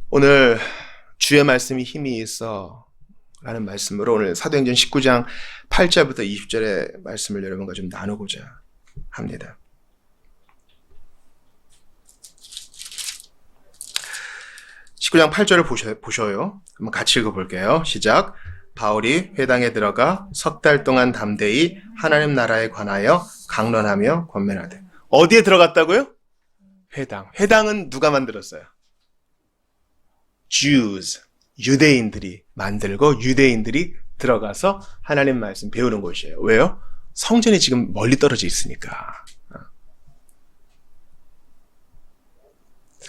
오늘 주의 말씀이 힘이 있어 라는 말씀으로 오늘 사도행전 19장 8절부터 20절의 말씀을 여러분과 좀 나누고자 합니다. (19장 8절을) 보셔요. 한번 같이 읽어볼게요. 시작. 바울이 회당에 들어가 석 달 동안 담대히 하나님 나라에 관하여 강론하며 권면하되. 어디에 들어갔다고요? 회당. 회당은 누가 만들었어요? Jews, 유대인들이 만들고 유대인들이 들어가서 하나님 말씀 배우는 곳이에요. 왜요? 성전이 지금 멀리 떨어져 있으니까.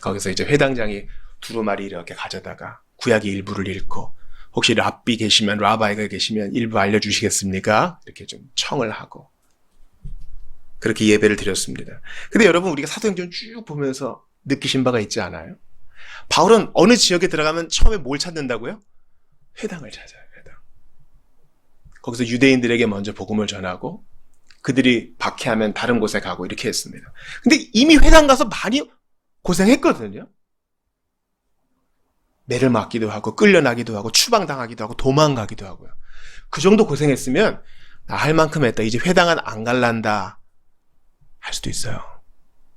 거기서 이제 회당장이 두루마리 이렇게 가져다가 구약의 일부를 읽고, 혹시 랍비 계시면, 라바이가 계시면 일부 알려주시겠습니까? 이렇게 좀 청을 하고 그렇게 예배를 드렸습니다. 근데 여러분, 우리가 사도행전 쭉 보면서 느끼신 바가 있지 않아요? 바울은 어느 지역에 들어가면 처음에 뭘 찾는다고요? 회당을 찾아요. 회당. 거기서 유대인들에게 먼저 복음을 전하고 그들이 박해하면 다른 곳에 가고 이렇게 했습니다. 근데 이미 회당 가서 많이 고생했거든요. 매를 맞기도 하고 끌려나기도 하고 추방당하기도 하고 도망가기도 하고요. 그 정도 고생했으면 나 할 만큼 했다, 이제 회당은 안 갈란다 할 수도 있어요.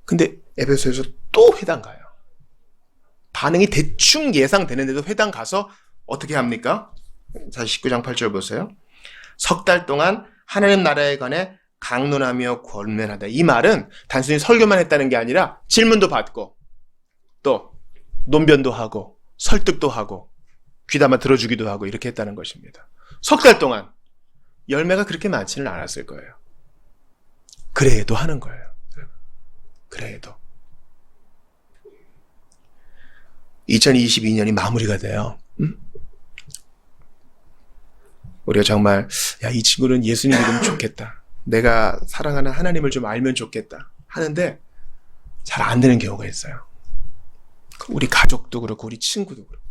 근데 에베소에서 또 회당 가요. 반응이 대충 예상되는데도 회당 가서 어떻게 합니까? 다시 19장 8절 보세요. 석 달 동안 하나님 나라에 관해 강론하며 권면하다. 이 말은 단순히 설교만 했다는 게 아니라 질문도 받고 또 논변도 하고 설득도 하고 귀담아 들어주기도 하고 이렇게 했다는 것입니다. 석 달 동안. 열매가 그렇게 많지는 않았을 거예요. 그래도 하는 거예요. 그래도 2022년이 마무리가 돼요. 우리가 정말 이 친구는 예수님 믿으면 좋겠다, 내가 사랑하는 하나님을 좀 알면 좋겠다 하는데 잘 안 되는 경우가 있어요. 우리 가족도 그렇고 우리 친구도 그렇고.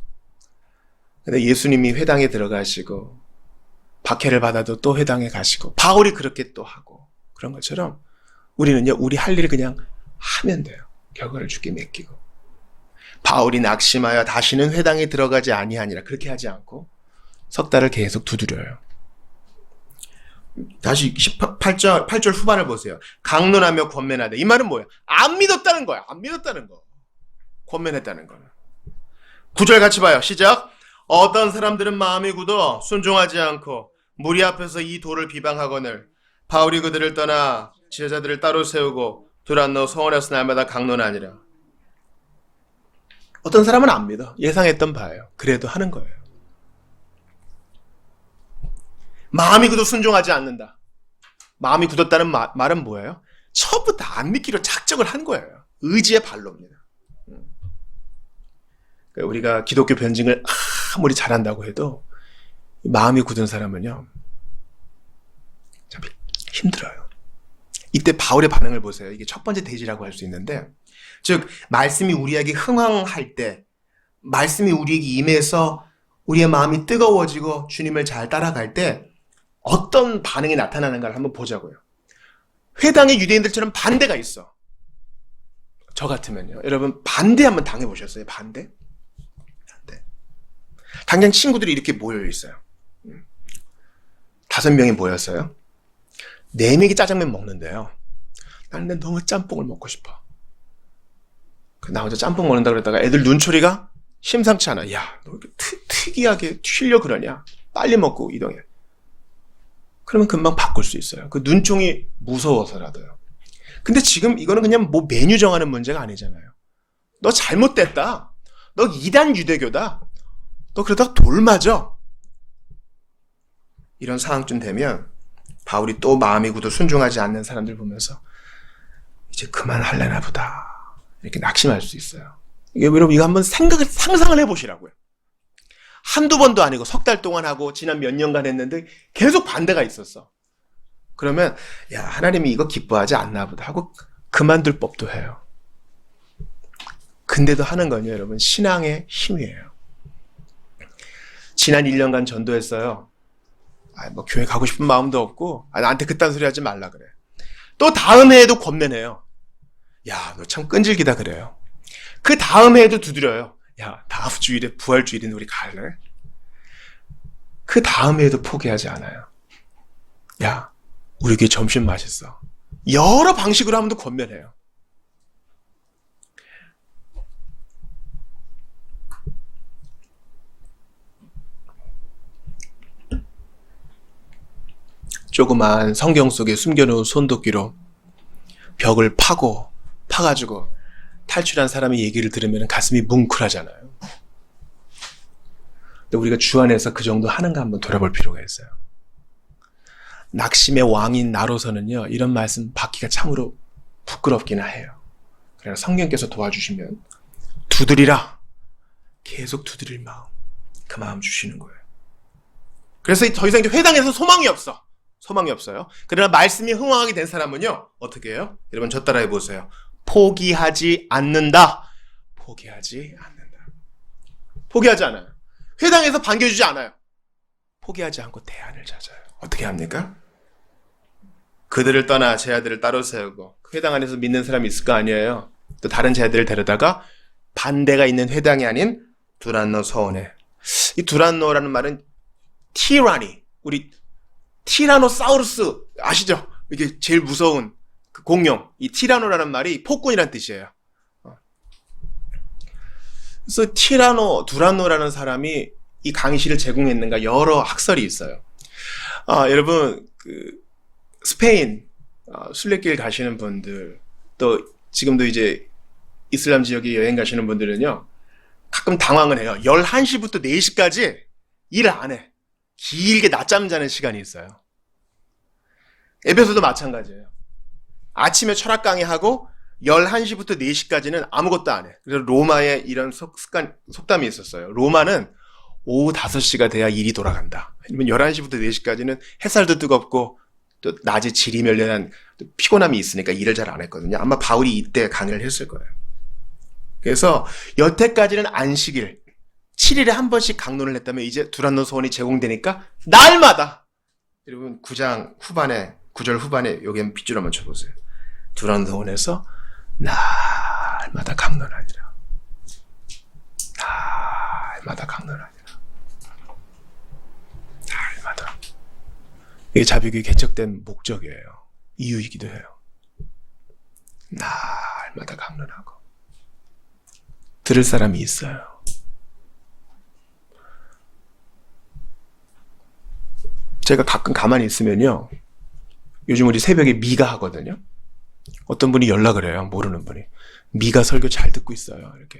근데 예수님이 회당에 들어가시고 박해를 받아도 또 회당에 가시고 바울이 그렇게 또 하고 그런 것처럼 우리는요, 우리 할 일을 그냥 하면 돼요. 결과를 주께 맡기고. 바울이 낙심하여 다시는 회당에 들어가지 아니하니라 그렇게 하지 않고 석 달을 계속 두드려요. 다시 8절 후반을 보세요. 강론하며 권면하다. 이 말은 뭐예요? 안 믿었다는 거야. 안 믿었다는 거. 권면했다는 거는. 9절 같이 봐요. 시작. 어떤 사람들은 마음이 굳어 순종하지 않고 무리 앞에서 이 돌을 비방하거늘 바울이 그들을 떠나 제자들을 따로 세우고 둘 안 넣어 성원에서 날마다 강론하니라. 어떤 사람은 안 믿어. 예상했던 바예요. 그래도 하는 거예요. 마음이 굳어 순종하지 않는다. 마음이 굳었다는 말은 뭐예요? 처음부터 안 믿기로 작정을 한 거예요. 의지의 발로입니다. 우리가 기독교 변증을 아무리 잘한다고 해도 마음이 굳은 사람은요, 참 힘들어요. 이때 바울의 반응을 보세요. 이게 첫 번째 대지라고 할 수 있는데, 즉 말씀이 우리에게 흥황할 때, 말씀이 우리에게 임해서 우리의 마음이 뜨거워지고 주님을 잘 따라갈 때 어떤 반응이 나타나는가를 한번 보자고요. 회당의 유대인들처럼 반대가 있어. 저 같으면요, 여러분 반대 한번 당해보셨어요? 반대? 당장 친구들이 이렇게 모여 있어요. 5명이 모였어요. 4명이 짜장면 먹는데요, 나는 너무 짬뽕을 먹고 싶어. 나 혼자 짬뽕 먹는다 그랬다가 애들 눈초리가 심상치 않아. 야, 너 이렇게 특이하게 튀려 그러냐? 빨리 먹고 이동해. 그러면 금방 바꿀 수 있어요. 그 눈총이 무서워서라도요. 근데 지금 이거는 그냥 뭐 메뉴 정하는 문제가 아니잖아요. 너 잘못됐다. 너 이단 유대교다. 너 그러다가 돌 맞아. 이런 상황쯤 되면 바울이 또 마음이 굳어 순종하지 않는 사람들 보면서 이제 그만할래나 보다 이렇게 낙심할 수 있어요. 이게 여러분, 이거 한번 상상을 해보시라고요. 한두 번도 아니고 석 달 동안 하고 지난 몇 년간 했는데 계속 반대가 있었어. 그러면 야, 하나님이 이거 기뻐하지 않나 보다 하고 그만둘 법도 해요. 근데도 하는 건요, 여러분, 신앙의 힘이에요. 지난 1년간 전도했어요. 뭐 교회 가고 싶은 마음도 없고, 나한테 그딴 소리 하지 말라 그래. 또 다음 해에도 권면해요. 야, 너 참 끈질기다 그래요. 그 다음 해에도 두드려요. 야, 다음 주일에 부활주일인데 우리 갈래? 그 다음에도 포기하지 않아요. 야, 우리 교회 점심 맛있어. 여러 방식으로 하면도 권면해요. 조그만 성경 속에 숨겨놓은 손도끼로 벽을 파가지고 탈출한 사람의 얘기를 들으면 가슴이 뭉클하잖아요. 근데 우리가 주 안에서 그 정도 하는가 한번 돌아볼 필요가 있어요. 낙심의 왕인 나로서는요, 이런 말씀 받기가 참으로 부끄럽기나 해요. 그래서 성령께서 도와주시면 두드리라, 계속 두드릴 마음, 그 마음 주시는 거예요. 그래서 더 이상 회당에서 소망이 없어요. 그러나 말씀이 흥왕하게 된 사람은요, 어떻게 해요? 여러분 저 따라해 보세요. 포기하지 않는다. 포기하지 않아요. 회당에서 반겨주지 않아요. 포기하지 않고 대안을 찾아요. 어떻게 합니까? 그들을 떠나 제 아들을 따로 세우고 회당 안에서 믿는 사람이 있을 거 아니에요. 또 다른 제 아들을 데려다가 반대가 있는 회당이 아닌 두란노 서원에. 이 두란노라는 말은 티라니, 우리 티라노사우루스 아시죠? 이게 제일 무서운 그 공룡. 이 티라노라는 말이 폭군이란 뜻이에요. 그래서 두란노라는 사람이 이 강의실을 제공했는가 여러 학설이 있어요. 여러분 스페인 순례길 가시는 분들, 또 지금도 이제 이슬람 지역에 여행 가시는 분들은요, 가끔 당황을 해요. 11시부터 4시까지 일 안 해. 길게 낮잠 자는 시간이 있어요. 에베소도 마찬가지예요. 아침에 철학 강의하고 11시부터 4시까지는 아무것도 안 해. 그래서 로마에 이런 속담이 있었어요. 로마는 오후 5시가 돼야 일이 돌아간다. 아니면 11시부터 4시까지는 햇살도 뜨겁고 또 낮에 질이 멸렬한 피곤함이 있으니까 일을 잘 안 했거든요. 아마 바울이 이때 강의를 했을 거예요. 그래서 여태까지는 안식일 7일에 한 번씩 강론을 했다면 이제 두란노 서원이 제공되니까 날마다, 여러분 9장 후반에 9절 후반에 여기 한번 빗줄 한번 쳐보세요. 두란노 서원에서 날마다 강론하니라. 날마다 강론하니라. 날마다. 이게 자비교회 개척된 목적이에요. 이유이기도 해요. 날마다 강론하고. 들을 사람이 있어요. 제가 가끔 가만히 있으면요, 요즘 우리 새벽에 미가 하거든요. 어떤 분이 연락을 해요. 모르는 분이. 미가 설교 잘 듣고 있어요. 이렇게.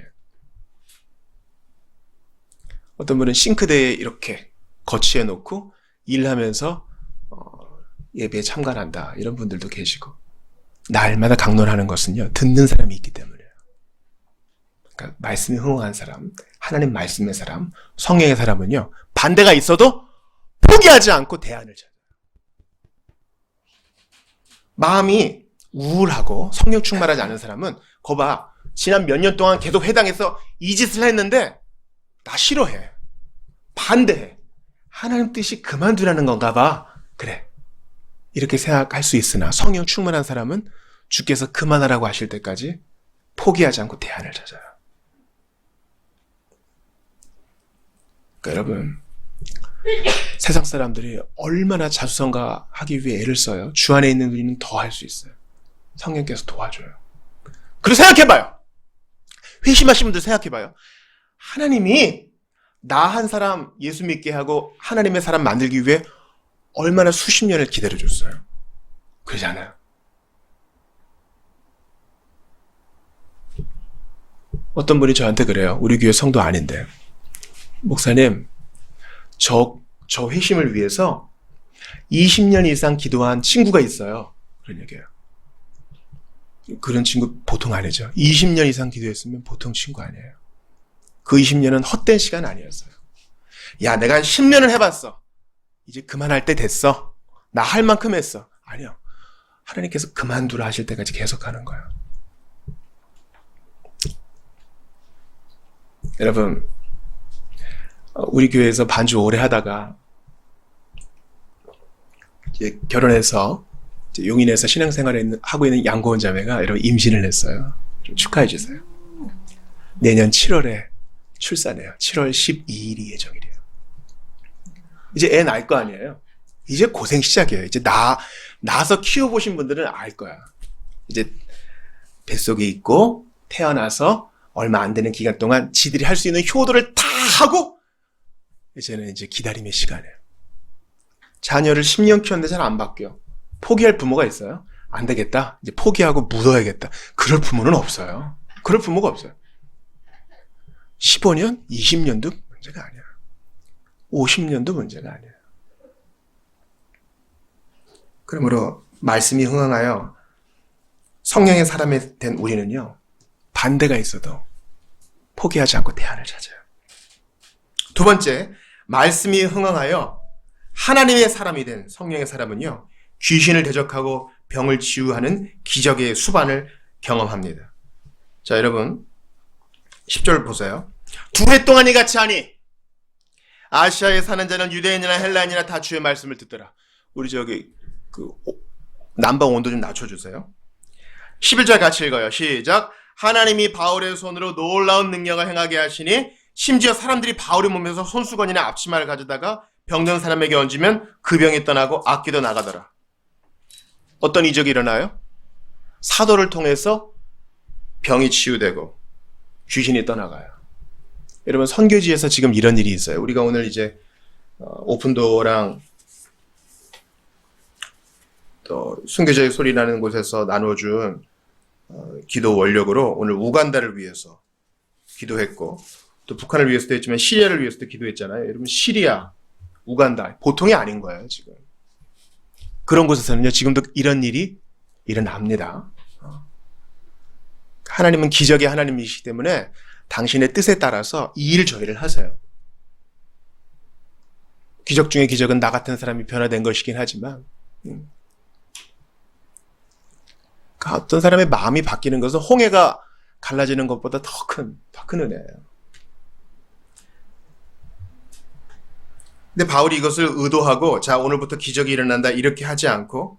어떤 분은 싱크대에 이렇게 거치해 놓고 일하면서 예배에 참관한다. 이런 분들도 계시고. 날마다 강론하는 것은요, 듣는 사람이 있기 때문이에요. 그러니까 말씀이 흥황한 사람, 하나님 말씀의 사람, 성령의 사람은요, 반대가 있어도 포기하지 않고 대안을 찾아요. 마음이 우울하고 성령 충만하지 않은 사람은 거봐, 지난 몇 년 동안 계속 회당에서 이 짓을 했는데 나 싫어해, 반대해, 하나님 뜻이 그만두라는 건가 봐. 그래, 이렇게 생각할 수 있으나 성령 충만한 사람은 주께서 그만하라고 하실 때까지 포기하지 않고 대안을 찾아요. 그러니까 여러분, 세상 사람들이 얼마나 자수성가하기 위해 애를 써요. 주 안에 있는 우리는 더 할 수 있어요. 성령께서 도와줘요. 그리고 생각해봐요. 회심하신 분들 생각해봐요. 하나님이 나 한 사람 예수 믿게 하고 하나님의 사람 만들기 위해 얼마나 수십 년을 기다려줬어요. 그러지 않아요? 어떤 분이 저한테 그래요. 우리 교회 성도 아닌데, 목사님, 저 회심을 위해서 20년 이상 기도한 친구가 있어요. 그런 얘기예요. 그런 친구 보통 아니죠. 20년 이상 기도했으면 보통 친구 아니에요. 그 20년은 헛된 시간 아니었어요. 야, 내가 한 10년을 해봤어. 이제 그만할 때 됐어. 나 할 만큼 했어. 아니요. 하나님께서 그만두라 하실 때까지 계속 하는 거예요. 여러분, 우리 교회에서 반주 오래 하다가 이제 결혼해서 이제 용인에서 신앙생활을 하고 있는 양고은 자매가 여러분 임신을 했어요. 좀 축하해 주세요. 내년 7월에 출산해요. 7월 12일이 예정이래요. 이제 애 낳을 거 아니에요. 이제 고생 시작이에요. 이제 나서 키워보신 분들은 알 거야. 이제 뱃속에 있고 태어나서 얼마 안 되는 기간 동안 지들이 할 수 있는 효도를 다 하고 이제는 이제 기다림의 시간이에요. 자녀를 10년 키웠는데 잘 안 바뀌어. 포기할 부모가 있어요? 안 되겠다. 이제 포기하고 묻어야겠다. 그럴 부모는 없어요. 그럴 부모가 없어요. 15년, 20년도 문제가 아니야. 50년도 문제가 아니야. 그러므로 말씀이 흥황하여 성령의 사람이 된 우리는요, 반대가 있어도 포기하지 않고 대안을 찾아요. 두 번째, 말씀이 흥황하여 하나님의 사람이 된 성령의 사람은요, 귀신을 대적하고 병을 치유하는 기적의 수반을 경험합니다. 자, 여러분 10절 보세요. 2해 동안 이같이 하니 아시아에 사는 자는 유대인이나 헬라인이나 다 주의 말씀을 듣더라. 우리 난방 온도 좀 낮춰주세요. 11절 같이 읽어요. 시작. 하나님이 바울의 손으로 놀라운 능력을 행하게 하시니 심지어 사람들이 바울의 몸에서 손수건이나 앞치마를 가져다가 병든 사람에게 얹으면 그 병이 떠나고 악귀도 나가더라. 어떤 이적이 일어나요? 사도를 통해서 병이 치유되고 귀신이 떠나가요. 여러분, 선교지에서 지금 이런 일이 있어요. 우리가 오늘 이제 오픈도어랑 또 순교자의 소리라는 곳에서 나눠준 기도 원력으로 오늘 우간다를 위해서 기도했고, 또 북한을 위해서도 했지만 시리아를 위해서도 기도했잖아요. 여러분, 시리아, 우간다 보통이 아닌 거예요. 지금 그런 곳에서는요, 지금도 이런 일이 일어납니다. 하나님은 기적의 하나님이시기 때문에 당신의 뜻에 따라서 이 일 저 일을 하세요. 기적 중에 기적은 나 같은 사람이 변화된 것이긴 하지만 어떤 사람의 마음이 바뀌는 것은 홍해가 갈라지는 것보다 더 큰 은혜예요. 근데 바울이 이것을 의도하고 자, 오늘부터 기적이 일어난다 이렇게 하지 않고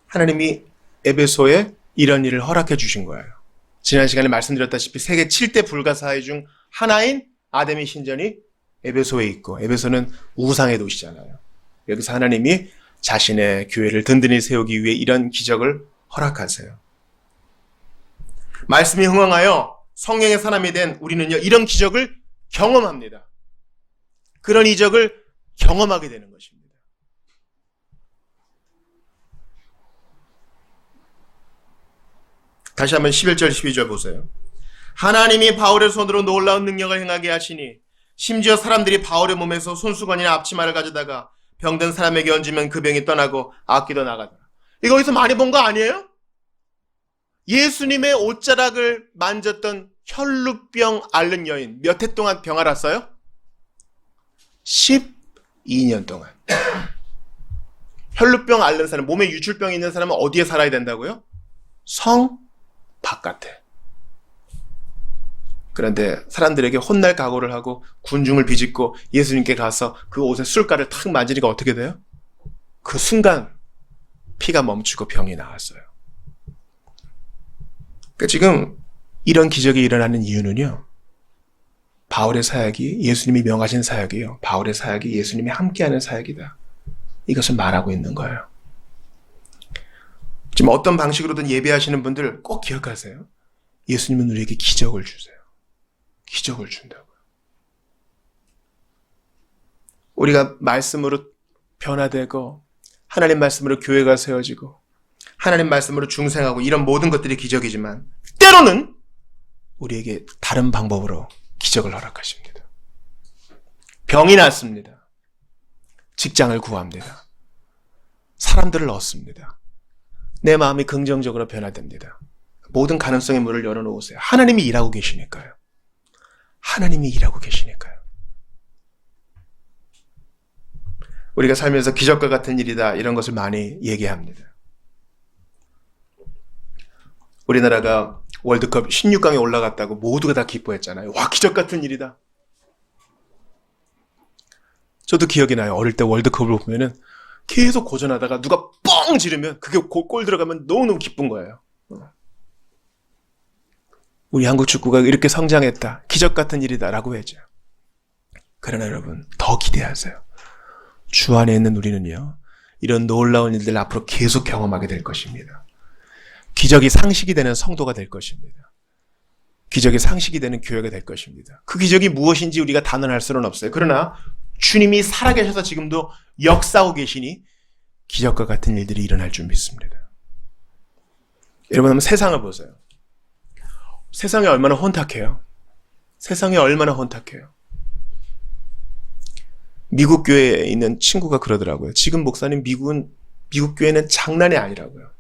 하나님이 에베소에 이런 일을 허락해 주신 거예요. 지난 시간에 말씀드렸다시피 세계 7대 불가사의 중 하나인 아데미 신전이 에베소에 있고, 에베소는 우상의 도시잖아요. 여기서 하나님이 자신의 교회를 든든히 세우기 위해 이런 기적을 허락하세요. 말씀이 흥황하여 성령의 사람이 된 우리는요, 이런 기적을 경험합니다. 그런 이적을 경험하게 되는 것입니다. 다시 한번 11절 12절 보세요. 하나님이 바울의 손으로 놀라운 능력을 행하게 하시니 심지어 사람들이 바울의 몸에서 손수건이나 앞치마를 가져다가 병든 사람에게 얹으면 그 병이 떠나고 악귀도 나가더라. 이거 어디서 많이 본 거 아니에요? 예수님의 옷자락을 만졌던 혈루병 앓는 여인 몇 해 동안 병 앓았어요? 12년 동안. 혈루병 앓는 사람, 몸에 유출병이 있는 사람은 어디에 살아야 된다고요? 성 바깥에. 그런데 사람들에게 혼날 각오를 하고 군중을 비집고 예수님께 가서 그 옷에 술가를 탁 만지니까 어떻게 돼요? 그 순간 피가 멈추고 병이 나았어요. 그러니까 지금 이런 기적이 일어나는 이유는요, 바울의 사역이 예수님이 명하신 사역이에요. 바울의 사역이 예수님이 함께하는 사역이다. 이것을 말하고 있는 거예요. 지금 어떤 방식으로든 예배하시는 분들 꼭 기억하세요. 예수님은 우리에게 기적을 주세요. 기적을 준다고요. 우리가 말씀으로 변화되고 하나님 말씀으로 교회가 세워지고 하나님 말씀으로 중생하고 이런 모든 것들이 기적이지만 때로는 우리에게 다른 방법으로 기적을 허락하십니다. 병이 낫습니다. 직장을 구합니다. 사람들을 얻습니다. 내 마음이 긍정적으로 변화됩니다. 모든 가능성의 문을 열어놓으세요. 하나님이 일하고 계시니까요. 하나님이 일하고 계시니까요. 우리가 살면서 기적과 같은 일이다 이런 것을 많이 얘기합니다. 우리나라가 월드컵 16강에 올라갔다고 모두가 다 기뻐했잖아요. 와, 기적 같은 일이다. 저도 기억이 나요. 어릴 때 월드컵을 보면은 계속 고전하다가 누가 뻥 지르면 그게 골 들어가면 너무너무 기쁜 거예요. 우리 한국 축구가 이렇게 성장했다. 기적 같은 일이다라고 하죠. 그러나 여러분, 더 기대하세요. 주 안에 있는 우리는요, 이런 놀라운 일들 앞으로 계속 경험하게 될 것입니다. 기적이 상식이 되는 성도가 될 것입니다. 기적이 상식이 되는 교회가 될 것입니다. 그 기적이 무엇인지 우리가 단언할 수는 없어요. 그러나 주님이 살아계셔서 지금도 역사하고 계시니 기적과 같은 일들이 일어날 줄 믿습니다. 여러분, 한번 세상을 보세요. 세상이 얼마나 혼탁해요. 세상이 얼마나 혼탁해요. 미국 교회에 있는 친구가 그러더라고요. 지금 목사님, 미국 교회는 장난이 아니라고요.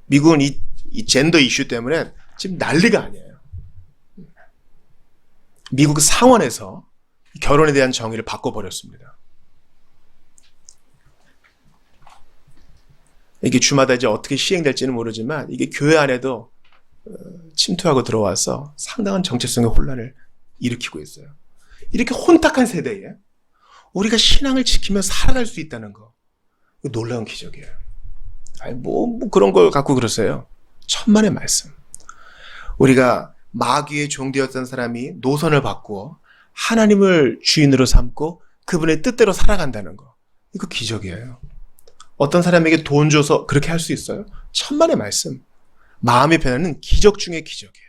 미국은 이 젠더 이슈 때문에 지금 난리가 아니에요. 미국 상원에서 결혼에 대한 정의를 바꿔버렸습니다. 이게 주마다 이제 어떻게 시행될지는 모르지만 이게 교회 안에도 침투하고 들어와서 상당한 정체성의 혼란을 일으키고 있어요. 이렇게 혼탁한 세대에 우리가 신앙을 지키며 살아갈 수 있다는 거, 놀라운 기적이에요. 아니, 뭐 그런 걸 갖고 그러세요. 천만의 말씀. 우리가 마귀의 종되었던 사람이 노선을 바꾸어 하나님을 주인으로 삼고 그분의 뜻대로 살아간다는 거, 이거 기적이에요. 어떤 사람에게 돈 줘서 그렇게 할 수 있어요? 천만의 말씀. 마음의 변화는 기적 중의 기적이에요.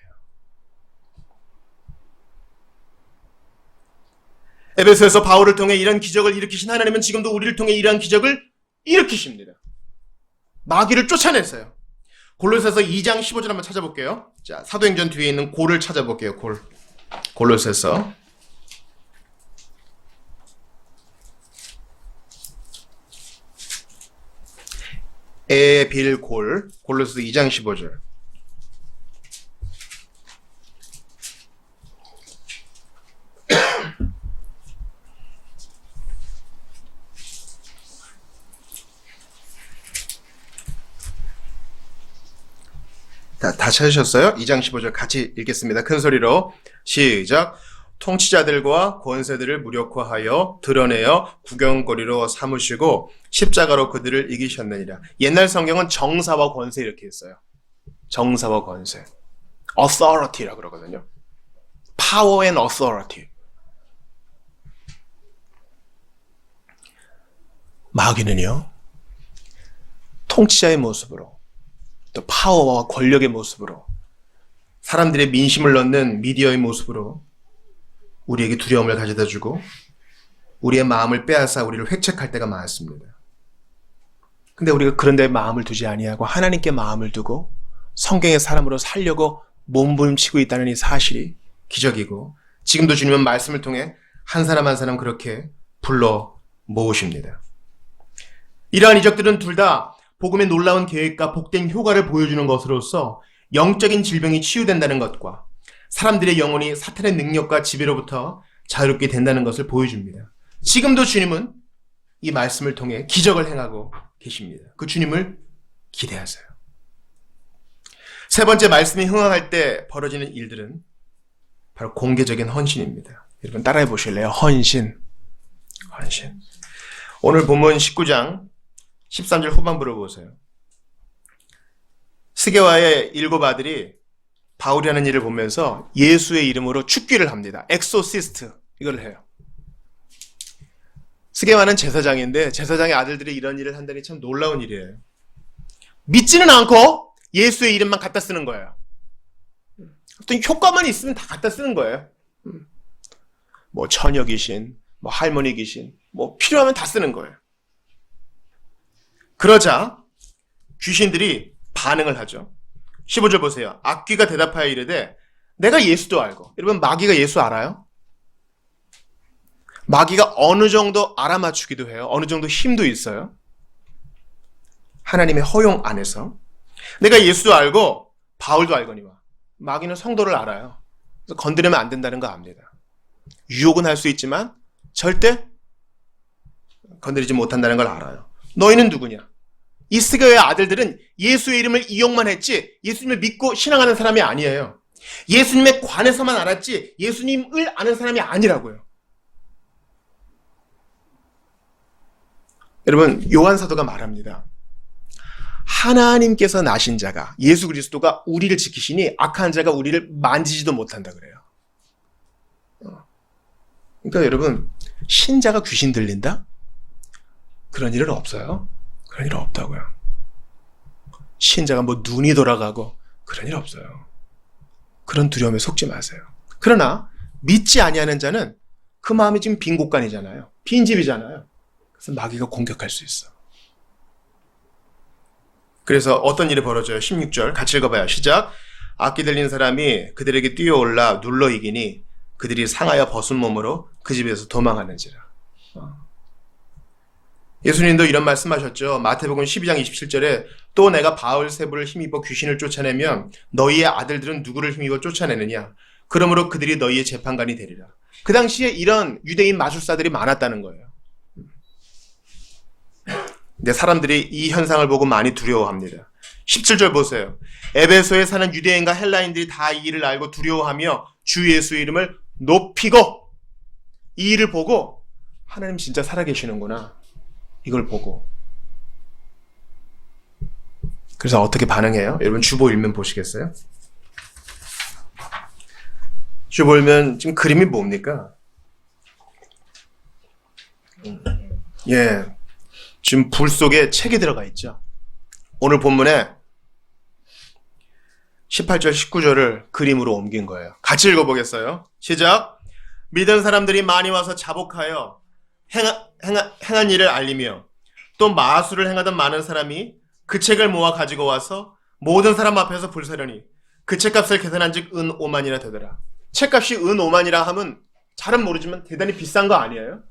에베소에서 바울을 통해 이런 기적을 일으키신 하나님은 지금도 우리를 통해 이러한 기적을 일으키십니다. 마귀를 쫓아냈어요. 골로새서 2장 15절 한번 찾아볼게요. 자, 사도행전 뒤에 있는 골을 찾아볼게요. 골로새서. 에빌골, 골로새서 2장 15절. 다 찾으셨어요? 2장 15절 같이 읽겠습니다. 큰 소리로 시작. 통치자들과 권세들을 무력화하여 드러내어 구경거리로 삼으시고 십자가로 그들을 이기셨느니라. 옛날 성경은 정사와 권세 이렇게 했어요. 정사와 권세. authority라고 그러거든요. power and authority. 마귀는요, 통치자의 모습으로, 또 파워와 권력의 모습으로, 사람들의 민심을 얻는 미디어의 모습으로 우리에게 두려움을 가져다 주고 우리의 마음을 빼앗아 우리를 획책할 때가 많습니다. 근데 우리가 그런 데 마음을 두지 아니하고 하나님께 마음을 두고 성경의 사람으로 살려고 몸부림치고 있다는 이 사실이 기적이고, 지금도 주님은 말씀을 통해 한 사람 한 사람 그렇게 불러 모으십니다. 이러한 이적들은 둘 다 복음의 놀라운 계획과 복된 효과를 보여주는 것으로서 영적인 질병이 치유된다는 것과 사람들의 영혼이 사탄의 능력과 지배로부터 자유롭게 된다는 것을 보여줍니다. 지금도 주님은 이 말씀을 통해 기적을 행하고 계십니다. 그 주님을 기대하세요. 세 번째, 말씀이 흥황할 때 벌어지는 일들은 바로 공개적인 헌신입니다. 여러분 따라해 보실래요? 헌신. 오늘 본문 19장 13절 후반부를 보세요. 스게와의 7 아들이 바울이 하는 일을 보면서 예수의 이름으로 축기를 합니다. 엑소시스트, 이걸 해요. 스게와는 제사장인데 제사장의 아들들이 이런 일을 한다니 참 놀라운 일이에요. 믿지는 않고 예수의 이름만 갖다 쓰는 거예요. 어떤 효과만 있으면 다 갖다 쓰는 거예요. 뭐 처녀 귀신, 뭐 할머니 귀신, 뭐 필요하면 다 쓰는 거예요. 그러자 귀신들이 반응을 하죠. 15절 보세요. 악귀가 대답하여 이르되 내가 예수도 알고. 여러분, 마귀가 예수 알아요? 마귀가 어느 정도 알아맞추기도 해요. 어느 정도 힘도 있어요. 하나님의 허용 안에서. 내가 예수도 알고 바울도 알거니와. 마귀는 성도를 알아요. 그래서 건드리면 안 된다는 거 압니다. 유혹은 할 수 있지만 절대 건드리지 못한다는 걸 알아요. 너희는 누구냐? 이 스게와의 아들들은 예수의 이름을 이용만 했지 예수님을 믿고 신앙하는 사람이 아니에요. 예수님에 관해서만 알았지 예수님을 아는 사람이 아니라고요. 여러분, 요한 사도가 말합니다. 하나님께서 나신 자가, 예수 그리스도가 우리를 지키시니 악한 자가 우리를 만지지도 못한다 그래요. 그러니까 여러분, 신자가 귀신 들린다? 그런 일은 없어요. 그런 일은 없다고요. 신자가 뭐 눈이 돌아가고 그런 일 없어요. 그런 두려움에 속지 마세요. 그러나 믿지 아니하는 자는 그 마음이 지금 빈 곳간이잖아요. 빈 집이잖아요. 그래서 마귀가 공격할 수 있어. 그래서 어떤 일이 벌어져요? 16절 같이 읽어봐요. 시작. 악기 들린 사람이 그들에게 뛰어올라 눌러 이기니 그들이 상하여 벗은 몸으로 그 집에서 도망하는지라. 예수님도 이런 말씀하셨죠. 마태복음 12장 27절에 또 내가 바울세불을 힘입어 귀신을 쫓아내면 너희의 아들들은 누구를 힘입어 쫓아내느냐. 그러므로 그들이 너희의 재판관이 되리라. 그 당시에 이런 유대인 마술사들이 많았다는 거예요. 근데 사람들이 이 현상을 보고 많이 두려워합니다. 17절 보세요. 에베소에 사는 유대인과 헬라인들이 다 이 일을 알고 두려워하며 주 예수 이름을 높이고, 이 일을 보고 하나님 진짜 살아계시는구나, 이걸 보고. 그래서 어떻게 반응해요? 여러분 주보 일면 보시겠어요? 주보 일면 지금 그림이 뭡니까? 예, 지금 불 속에 책이 들어가 있죠. 오늘 본문에 18절 19절을 그림으로 옮긴 거예요. 같이 읽어보겠어요. 시작. 믿은 사람들이 많이 와서 자복하여 행한 일을 알리며 또 마술을 행하던 많은 사람이 그 책을 모아 가지고 와서 모든 사람 앞에서 불사려니 그 책값을 계산한 즉 은 5만이나 되더라. 책값이 은 5만이라 하면 잘은 모르지만 대단히 비싼 거 아니에요?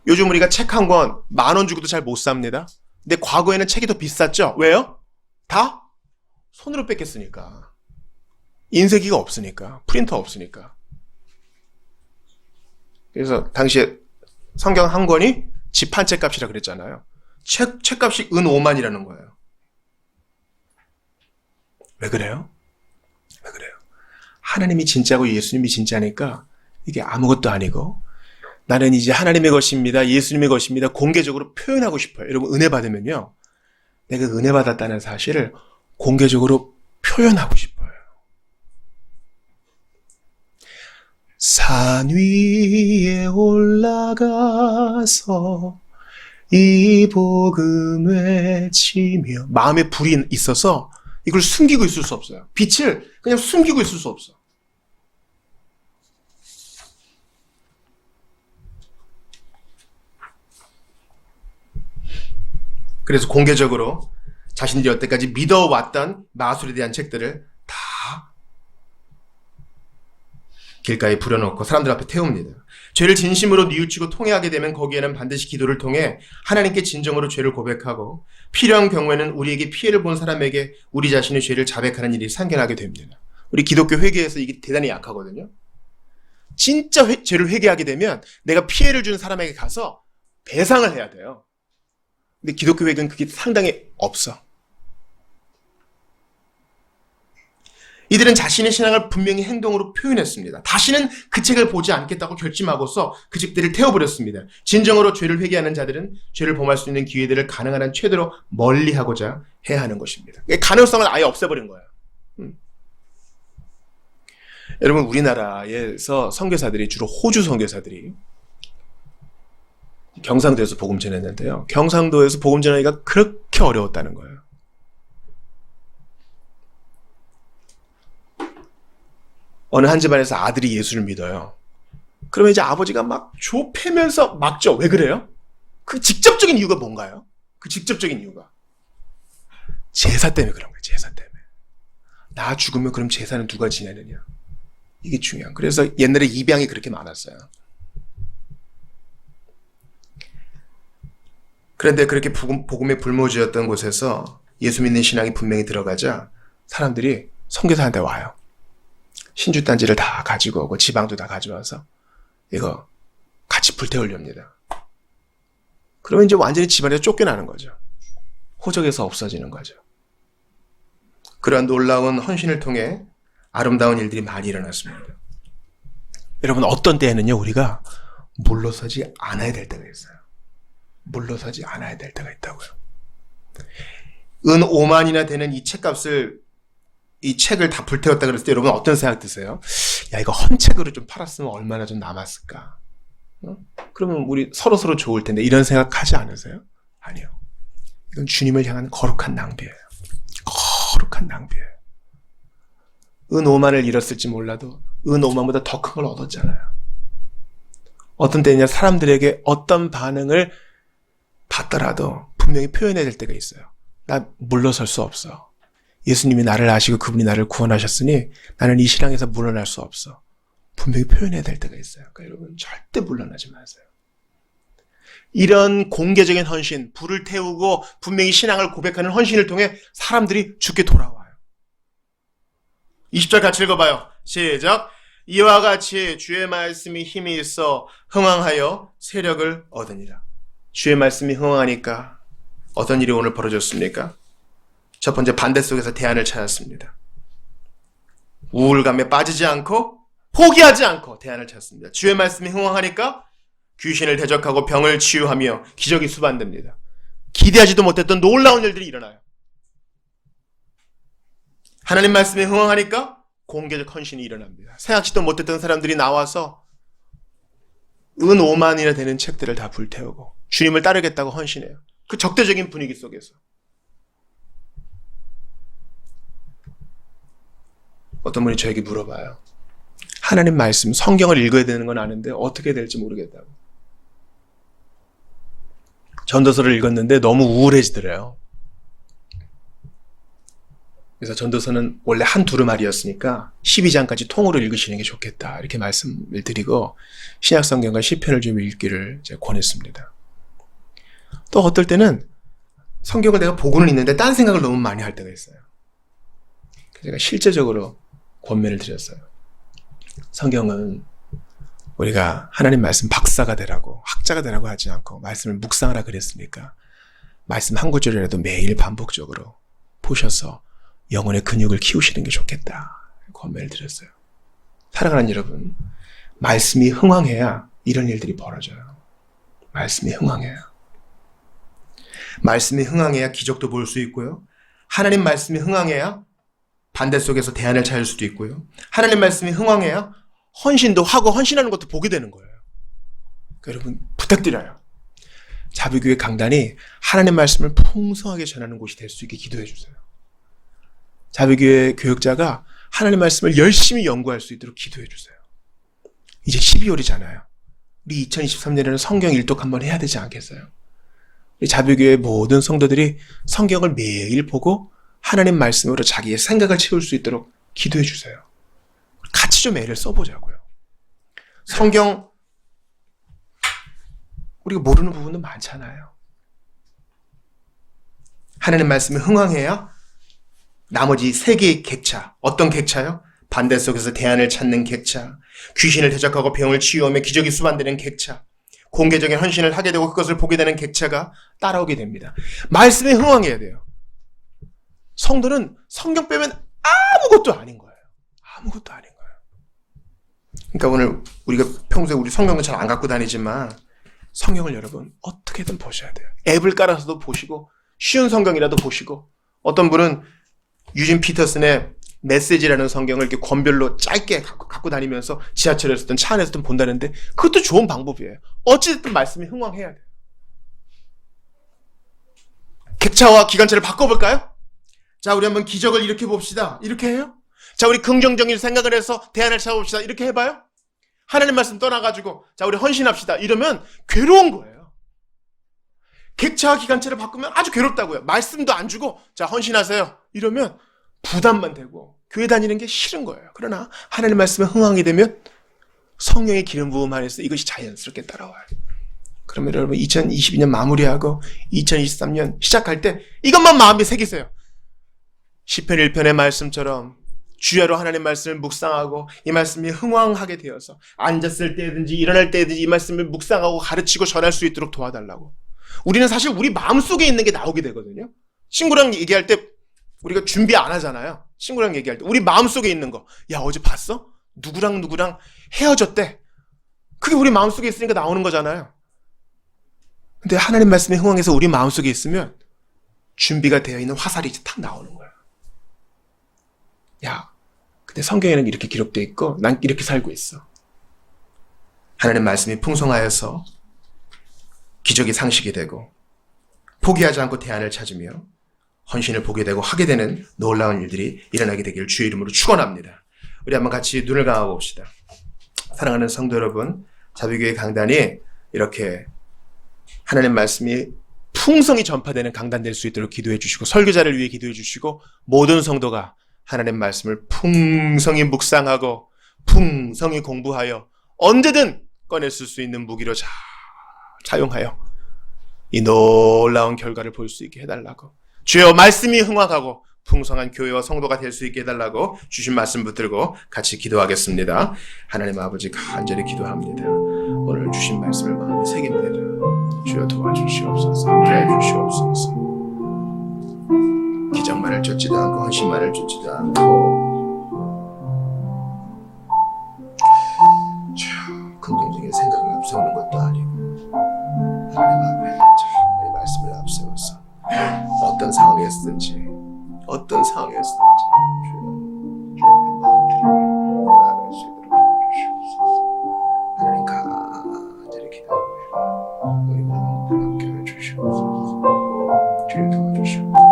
요즘 우리가 책 한 권 10,000원 주고도 잘 못 삽니다. 근데 과거에는 책이 더 비쌌죠? 왜요? 다 손으로 뺏겼으니까. 인쇄기가 없으니까. 프린터 없으니까. 그래서 당시에 성경 한 권이 집 한 채 값이라 그랬잖아요. 책값이 은 5만이라는 거예요. 왜 그래요? 왜 그래요? 하나님이 진짜고 예수님이 진짜니까 이게 아무것도 아니고 나는 이제 하나님의 것입니다, 예수님의 것입니다 공개적으로 표현하고 싶어요. 여러분 은혜 받으면요, 내가 은혜 받았다는 사실을 공개적으로 표현하고 싶어요. 산 위에 올라가서 이 복음 외치며, 마음에 불이 있어서 이걸 숨기고 있을 수 없어요. 빛을 그냥 숨기고 있을 수 없어. 그래서 공개적으로 자신들이 여태까지 믿어왔던 마술에 대한 책들을 다 길가에 부려놓고 사람들 앞에 태웁니다. 죄를 진심으로 뉘우치고 통회하게 되면 거기에는 반드시 기도를 통해 하나님께 진정으로 죄를 고백하고 필요한 경우에는 우리에게 피해를 본 사람에게 우리 자신의 죄를 자백하는 일이 상견하게 됩니다. 우리 기독교 회개에서 이게 대단히 약하거든요. 진짜 죄를 회개하게 되면 내가 피해를 준 사람에게 가서 배상을 해야 돼요. 근데 기독교 회개는 그게 상당히 없어. 이들은 자신의 신앙을 분명히 행동으로 표현했습니다. 다시는 그 책을 보지 않겠다고 결심하고서 그 책들을 태워버렸습니다. 진정으로 죄를 회개하는 자들은 죄를 범할 수 있는 기회들을 가능한 한 최대로 멀리하고자 해야 하는 것입니다. 가능성을 아예 없애버린 거예요. 여러분 우리나라에서 선교사들이, 주로 호주 선교사들이 경상도에서 복음 전했는데요, 경상도에서 복음 전하기가 그렇게 어려웠다는 거예요. 어느 한 집안에서 아들이 예수를 믿어요. 그러면 이제 아버지가 막 좁히면서 막죠. 왜 그래요? 그 직접적인 이유가 뭔가요? 그 직접적인 이유가 제사 때문에 그런 거예요. 제사 때문에. 나 죽으면 그럼 제사는 누가 지내느냐, 이게 중요한. 그래서 옛날에 입양이 그렇게 많았어요. 그런데 그렇게 복음에 불모지였던 곳에서 예수 믿는 신앙이 분명히 들어가자 사람들이 선교사한테 와요. 신주단지를 다 가지고 오고 지방도 다 가져와서 이거 같이 불태우렵니다. 그러면 이제 완전히 집안에서 쫓겨나는 거죠. 호적에서 없어지는 거죠. 그러한 놀라운 헌신을 통해 아름다운 일들이 많이 일어났습니다. 여러분 어떤 때에는요, 우리가 물러서지 않아야 될 때가 있어요. 물러서지 않아야 될 때가 있다고요. 은 5만이나 되는 이 책값을, 이 책을 다 불태웠다 그랬을 때 여러분 어떤 생각 드세요? 야, 이거 헌책으로 좀 팔았으면 얼마나 좀 남았을까? 그러면 우리 서로 좋을 텐데, 이런 생각하지 않으세요? 아니요. 이건 주님을 향한 거룩한 낭비예요. 거룩한 낭비예요. 은 5만을 잃었을지 몰라도 은 5만보다 더 큰 걸 얻었잖아요. 어떤 때냐, 사람들에게 어떤 반응을 받더라도 분명히 표현해야 될 때가 있어요. 나 물러설 수 없어. 예수님이 나를 아시고 그분이 나를 구원하셨으니 나는 이 신앙에서 물러날 수 없어. 분명히 표현해야 될 때가 있어요. 그러니까 여러분 절대 물러나지 마세요. 이런 공개적인 헌신, 불을 태우고 분명히 신앙을 고백하는 헌신을 통해 사람들이 주께 돌아와요. 20절 같이 읽어봐요. 시작. 이와 같이 주의 말씀이 힘이 있어 흥왕하여 세력을 얻으니라. 주의 말씀이 흥왕하니까 어떤 일이 오늘 벌어졌습니까? 첫 번째, 반대 속에서 대안을 찾았습니다. 우울감에 빠지지 않고 포기하지 않고 대안을 찾습니다. 주의 말씀이 흥왕하니까 귀신을 대적하고 병을 치유하며 기적이 수반됩니다. 기대하지도 못했던 놀라운 일들이 일어나요. 하나님 말씀이 흥왕하니까 공개적 헌신이 일어납니다. 생각지도 못했던 사람들이 나와서 은 5만이나 되는 책들을 다 불태우고 주님을 따르겠다고 헌신해요. 그 적대적인 분위기 속에서. 어떤 분이 저에게 물어봐요. 하나님 말씀, 성경을 읽어야 되는 건 아는데 어떻게 될지 모르겠다고. 전도서를 읽었는데 너무 우울해지더래요. 그래서 전도서는 원래 한 두루마리였으니까 12장까지 통으로 읽으시는 게 좋겠다, 이렇게 말씀을 드리고 신약성경과 시편을 좀 읽기를 제가 권했습니다. 또 어떨 때는 성경을 내가 보고는 있는데 딴 생각을 너무 많이 할 때가 있어요. 그래서 제가 실제적으로 권면을 드렸어요. 성경은 우리가 하나님 말씀 박사가 되라고, 학자가 되라고 하지 않고 말씀을 묵상하라 그랬으니까 말씀 한 구절이라도 매일 반복적으로 보셔서 영혼의 근육을 키우시는 게 좋겠다, 권면을 드렸어요. 사랑하는 여러분, 말씀이 흥왕해야 이런 일들이 벌어져요. 말씀이 흥왕해야. 말씀이 흥왕해야 기적도 볼 수 있고요. 하나님 말씀이 흥왕해야 반대 속에서 대안을 찾을 수도 있고요. 하나님 말씀이 흥왕해야 헌신도 하고 헌신하는 것도 보게 되는 거예요. 그러니까 여러분 부탁드려요. 자비교회 강단이 하나님 말씀을 풍성하게 전하는 곳이 될 수 있게 기도해 주세요. 자비교회 교역자가 하나님 말씀을 열심히 연구할 수 있도록 기도해 주세요. 이제 12월이잖아요. 우리 2023년에는 성경 일독 한번 해야 되지 않겠어요? 우리 자비교회 모든 성도들이 성경을 매일 보고 하나님 말씀으로 자기의 생각을 채울 수 있도록 기도해 주세요. 같이 좀 애를 써보자고요. 성경 우리가 모르는 부분도 많잖아요. 하나님 말씀이 흥왕해야 나머지 3개의 객차, 어떤 객차요? 반대 속에서 대안을 찾는 객차, 귀신을 대적하고 병을 치유하며 기적이 수반되는 객차, 공개적인 헌신을 하게 되고 그것을 보게 되는 객차가 따라오게 됩니다. 말씀이 흥왕해야 돼요. 성도는 성경 빼면 아무것도 아닌 거예요. 아무것도 아닌 거예요. 그러니까 오늘 우리가 평소에 우리 성경은 잘 안 갖고 다니지만 성경을 여러분 어떻게든 보셔야 돼요. 앱을 깔아서도 보시고 쉬운 성경이라도 보시고, 어떤 분은 유진 피터슨의 메시지라는 성경을 이렇게 권별로 짧게 갖고 다니면서 지하철에서든 차 안에서든 본다는데 그것도 좋은 방법이에요. 어찌됐든 말씀이 흥왕해야 돼요. 객차와 기관차를 바꿔볼까요? 자, 우리 한번 기적을 이렇게 봅시다. 이렇게 해요? 자, 우리 긍정적인 생각을 해서 대안을 찾아봅시다. 이렇게 해봐요? 하나님 말씀 떠나가지고 자, 우리 헌신합시다. 이러면 괴로운 거예요. 객차와 기관차를 바꾸면 아주 괴롭다고요. 말씀도 안 주고 자, 헌신하세요. 이러면 부담만 되고 교회 다니는 게 싫은 거예요. 그러나 하나님 말씀에 흥왕이 되면 성령의 기름 부음 안에서 이것이 자연스럽게 따라와요. 그러면 여러분 2022년 마무리하고 2023년 시작할 때 이것만 마음에 새기세요. 시편 1편의 말씀처럼 주야로 하나님 말씀을 묵상하고 이 말씀이 흥왕하게 되어서 앉았을 때든지 일어날 때든지 이 말씀을 묵상하고 가르치고 전할 수 있도록 도와달라고. 우리는 사실 우리 마음속에 있는 게 나오게 되거든요. 친구랑 얘기할 때 우리가 준비 안 하잖아요. 친구랑 얘기할 때 우리 마음속에 있는 거, 야 어제 봤어? 누구랑 헤어졌대. 그게 우리 마음속에 있으니까 나오는 거잖아요. 근데 하나님 말씀에 흥황해서 우리 마음속에 있으면 준비가 되어 있는 화살이 이제 탁 나오는 거야. 야, 근데 성경에는 이렇게 기록되어 있고 난 이렇게 살고 있어. 하나님 말씀이 풍성하여서 기적이 상식이 되고 포기하지 않고 대안을 찾으며 헌신을 보게 되고 하게 되는 놀라운 일들이 일어나게 되기를 주의 이름으로 축원합니다. 우리 한번 같이 눈을 감아 봅시다. 사랑하는 성도 여러분, 자비교회 강단이 이렇게 하나님 말씀이 풍성히 전파되는 강단 될 수 있도록 기도해 주시고 설교자를 위해 기도해 주시고 모든 성도가 하나님 말씀을 풍성히 묵상하고 풍성히 공부하여 언제든 꺼냈을 수 있는 무기로 잘 사용하여 이 놀라운 결과를 볼 수 있게 해달라고, 주여 말씀이 흥황하고 풍성한 교회와 성도가 될 수 있게 해달라고 주신 말씀 붙들고 같이 기도하겠습니다. 하나님 아버지 간절히 기도합니다. 오늘 주신 말씀을 마음에 새깁니다. 주여 도와주시옵소서. 함께해 주시옵소서. 기적만을 쫓지도 않고 헌신만을 쫓지도 않고 주여 긍정적인 생각을 앞세우는 것도 아니고 하나님 앞에 정말 말씀을 앞세워서 어떤 상황이었든지 주여 마음을 나아갈 수 있도록 해주시옵소서. 하나님 간절히 기도합니다. 우리 마음을 함께해 주시옵소서. 주여 도와주시옵소서.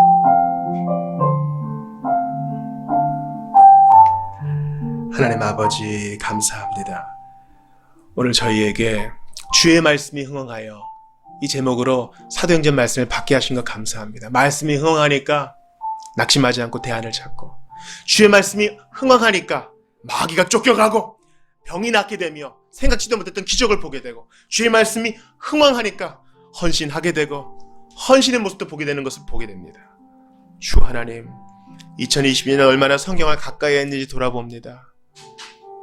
하나님 아버지 감사합니다. 오늘 저희에게 주의 말씀이 흥황하여 이 제목으로 사도행전 말씀을 받게 하신 것 감사합니다. 말씀이 흥황하니까 낙심하지 않고 대안을 찾고, 주의 말씀이 흥황하니까 마귀가 쫓겨가고 병이 낫게 되며 생각지도 못했던 기적을 보게 되고, 주의 말씀이 흥황하니까 헌신하게 되고 헌신의 모습도 보게 되는 것을 보게 됩니다. 주 하나님, 2022년에 얼마나 성경을 가까이 했는지 돌아봅니다.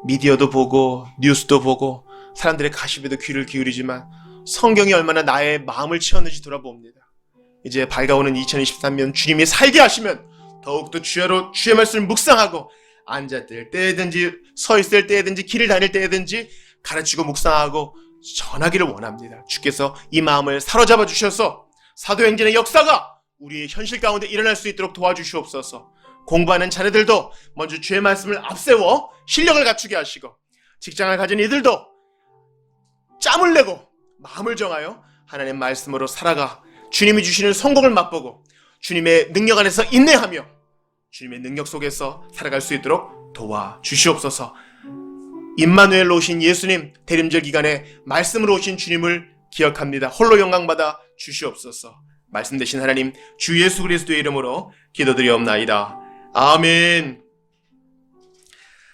미디어도 보고 뉴스도 보고 사람들의 가십에도 귀를 기울이지만 성경이 얼마나 나의 마음을 채웠는지 돌아봅니다. 이제 밝아오는 2023년 주님이 살게 하시면 더욱더 주여로 주의 말씀을 묵상하고 앉았을 때든지 서 있을 때든지 길을 다닐 때든지 가르치고 묵상하고 전하기를 원합니다. 주께서 이 마음을 사로잡아 주셔서 사도행전의 역사가 우리의 현실 가운데 일어날 수 있도록 도와주시옵소서. 공부하는 자녀들도 먼저 주의 말씀을 앞세워 실력을 갖추게 하시고, 직장을 가진 이들도 짬을 내고 마음을 정하여 하나님의 말씀으로 살아가 주님이 주시는 성공을 맛보고 주님의 능력 안에서 인내하며 주님의 능력 속에서 살아갈 수 있도록 도와주시옵소서. 임마누엘로 오신 예수님, 대림절 기간에 말씀으로 오신 주님을 기억합니다. 홀로 영광받아 주시옵소서. 말씀 되신 하나님 주 예수 그리스도의 이름으로 기도드리옵나이다. 아멘.